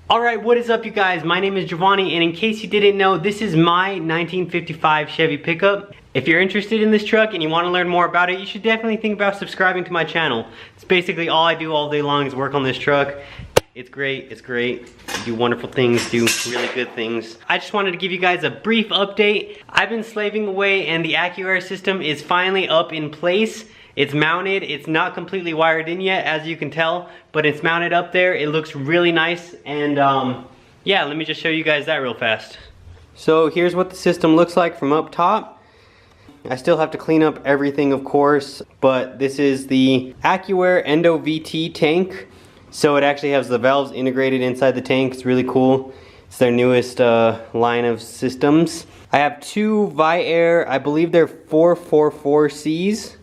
Alright, what is up you guys? My name is Jovani, and in case you didn't know, this is my 1955 Chevy pickup. If you're interested in this truck and you want to learn more about it, you should definitely think about subscribing to my channel. It's basically all I do all day long is work on this truck. It's great, it's great. You do wonderful things, do really good things. I just wanted to give you guys a brief update. I've been slaving away and the AccuAir system is finally up in place. It's mounted, it's not completely wired in yet, as you can tell, but it's mounted up there. It looks really nice, and yeah, let me just show you guys that real fast. So here's what the system looks like from up top. I still have to clean up everything, of course, but this is the AccuAir Endo VT tank. So it actually has the valves integrated inside the tank. It's really cool. It's their newest line of systems. I have two Viair, I believe they're 444Cs.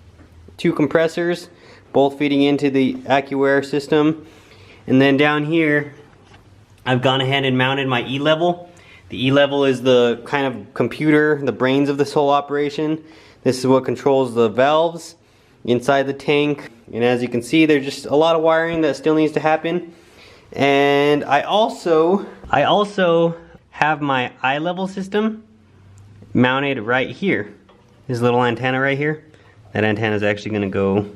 Two compressors, both feeding into the AccuAir system. And then down here, I've gone ahead and mounted my E-level. The E-level is the kind of computer, the brains of this whole operation. This is what controls the valves inside the tank. And as you can see, there's just a lot of wiring that still needs to happen. And I also have my eye-level system mounted right here. This little antenna right here. That antenna is actually going to go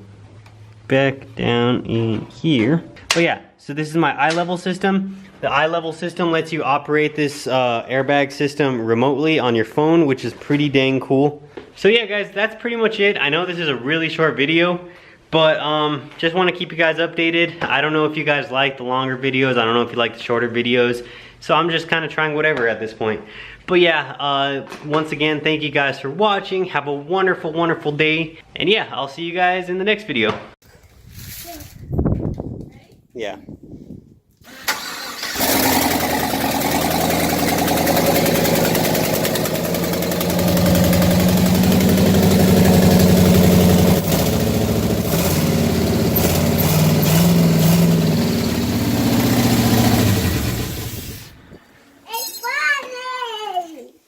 back down in here. Oh yeah, so this is my eye-level system. The eye-level system lets you operate this airbag system remotely on your phone, which is pretty dang cool. So yeah guys, that's pretty much it. I know this is a really short video, but just want to keep you guys updated. I don't know if you guys like the longer videos. I don't know if you like the shorter videos. So I'm just kind of trying whatever at this point. But yeah, once again, thank you guys for watching. Have a wonderful, wonderful day. And yeah, I'll see you guys in the next video. Yeah.